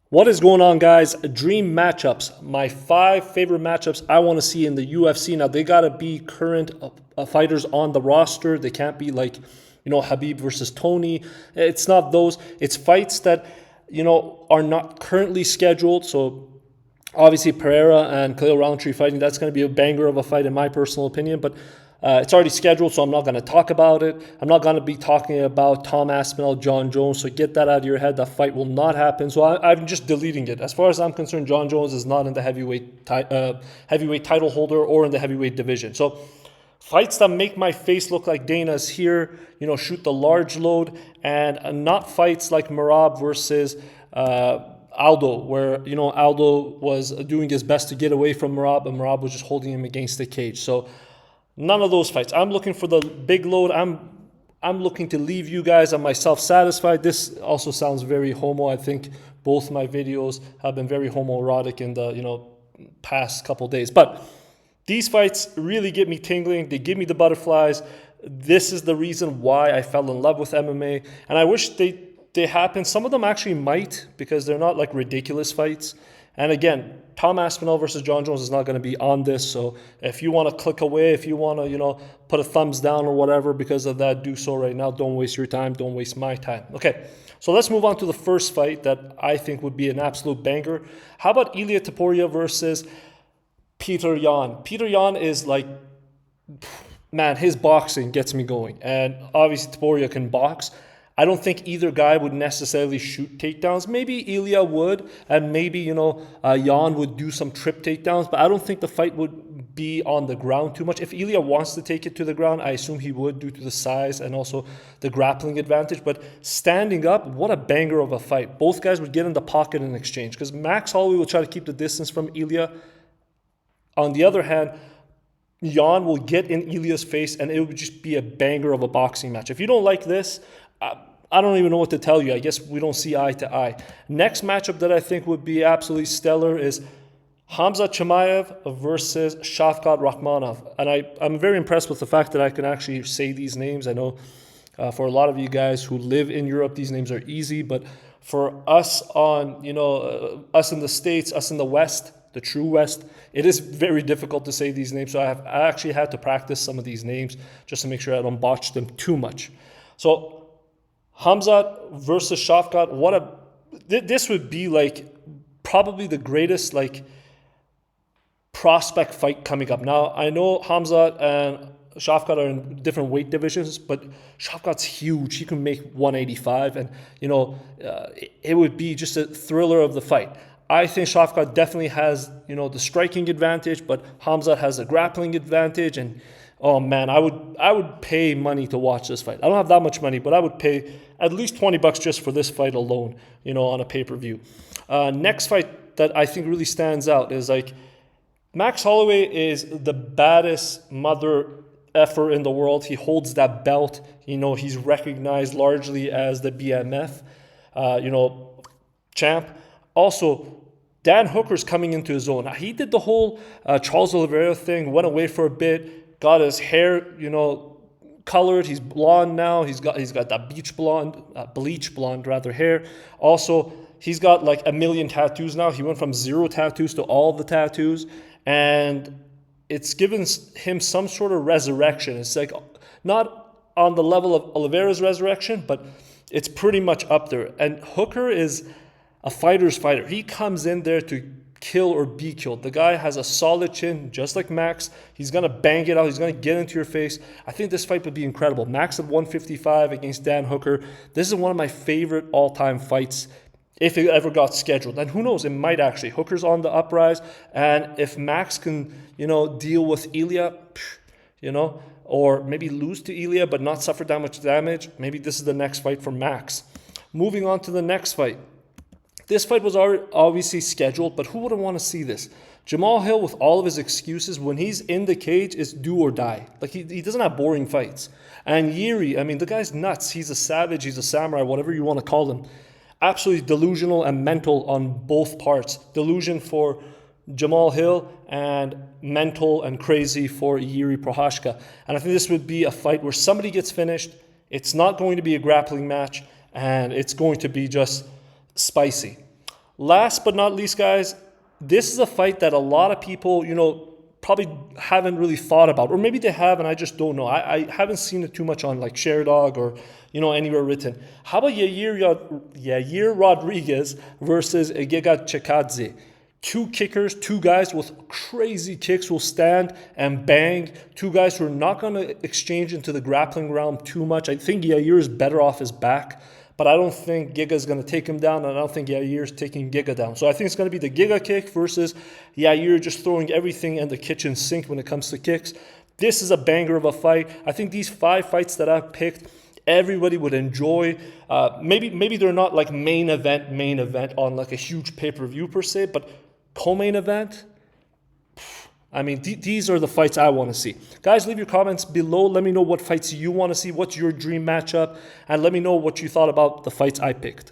What is going on, guys? Dream matchups. My 5 favorite matchups I want to see in the UFC. Now, they got to be current fighters on the roster. They can't be like, Habib versus Tony. It's not those. It's fights that, are not currently scheduled. So, obviously, Pereira and Khalil Roundtree fighting, that's going to be a banger of a fight in my personal opinion. But it's already scheduled, so I'm not going to talk about it. I'm not going to be talking about Tom Aspinall, John Jones, so get that out of your head. That fight will not happen. So I'm just deleting it. As far as I'm concerned, John Jones is not in the heavyweight title holder or in the heavyweight division. So fights that make my face look like Dana's here, shoot the large load, and not fights like Merab versus Aldo, where Aldo was doing his best to get away from Merab, and Merab was just holding him against the cage. So none of those fights. I'm looking for the big load. I'm looking to leave you guys and myself satisfied. This also sounds very homo. I think both my videos have been very homoerotic in the past couple days. But these fights really get me tingling. They give me the butterflies. This is the reason why I fell in love with MMA, and I wish they happen. Some of them actually might, because they're not like ridiculous fights. And again, Tom Aspinall versus John Jones is not going to be on this. So if you want to click away, if you want to, put a thumbs down or whatever because of that, do so right now. Don't waste your time. Don't waste my time. Okay, so let's move on to the first fight that I think would be an absolute banger. How about Ilia Topuria versus Peter Yan? Peter Yan is like, man, his boxing gets me going. And obviously Topuria can box. I don't think either guy would necessarily shoot takedowns. Maybe Ilya would, and maybe, Yan would do some trip takedowns, but I don't think the fight would be on the ground too much. If Ilya wants to take it to the ground, I assume he would, due to the size and also the grappling advantage. But standing up, what a banger of a fight. Both guys would get in the pocket in exchange, because Max Holloway will try to keep the distance from Ilya. On the other hand, Yan will get in Ilya's face, and it would just be a banger of a boxing match. If you don't like this, I don't even know what to tell you. I guess we don't see eye to eye. Next matchup that I think would be absolutely stellar is Hamza Chimaev versus Shavkat Rakhmonov. And I'm very impressed with the fact that I can actually say these names. I know for a lot of you guys who live in Europe, these names are easy. But for us us in the States, us in the West, the true West, it is very difficult to say these names. So I actually had to practice some of these names just to make sure I don't botch them too much. So Hamza versus Shavkat, this would be like probably the greatest like prospect fight coming up. Now, I know Hamza and Shavkat are in different weight divisions, but Shavkat's huge. He can make 185, and it would be just a thriller of the fight. I think Shavkat definitely has the striking advantage, but Hamza has a grappling advantage. And oh man, I would pay money to watch this fight. I don't have that much money, but I would pay at least $20 just for this fight alone, on a pay-per-view. Next fight that I think really stands out is like Max Holloway is the baddest mother effer in the world. He holds that belt. He's recognized largely as the BMF, champ. Also, Dan Hooker's coming into his own. Now, he did the whole Charles Oliveira thing, went away for a bit, got his hair, colored. He's blonde now. He's got that bleach blonde hair. Also, he's got like 1 million tattoos now. He went from 0 tattoos to all the tattoos, and it's given him some sort of resurrection. It's like not on the level of Oliveira's resurrection, but it's pretty much up there. And Hooker is a fighter's fighter. He comes in there to kill or be killed. The guy has a solid chin, just like Max. He's going to bang it out. He's going to get into your face. I think this fight would be incredible. Max at 155 against Dan Hooker. This is one of my favorite all-time fights if it ever got scheduled. And who knows, it might actually. Hooker's on the uprise. And if Max can, deal with Ilya, or maybe lose to Ilya but not suffer that much damage, maybe this is the next fight for Max. Moving on to the next fight. This fight was obviously scheduled, but who wouldn't want to see this? Jamal Hill, with all of his excuses, when he's in the cage, is do or die. Like, he doesn't have boring fights. And Yuri, the guy's nuts. He's a savage. He's a samurai, whatever you want to call him. Absolutely delusional and mental on both parts. Delusion for Jamal Hill and mental and crazy for Yuri Prochazka. And I think this would be a fight where somebody gets finished. It's not going to be a grappling match, and it's going to be just spicy. Last but not least, guys, this is a fight that a lot of people, probably haven't really thought about, or maybe they have and I just don't know. I haven't seen it too much on like ShareDog or anywhere written. How about Yair Rodriguez versus Giga Chikadze? Two kickers, two guys with crazy kicks will stand and bang. Two guys who are not going to exchange into the grappling realm too much. I think Yair is better off his back, but I don't think Giga is going to take him down, and I don't think Yair is taking Giga down. So I think it's going to be the Giga kick versus Yair just throwing everything in the kitchen sink when it comes to kicks. This is a banger of a fight. I think these 5 fights that I've picked, everybody would enjoy. Maybe they're not like main event on like a huge pay-per-view per se, but co-main event, I mean, these are the fights I want to see. Guys, leave your comments below. Let me know what fights you want to see. What's your dream matchup? And let me know what you thought about the fights I picked.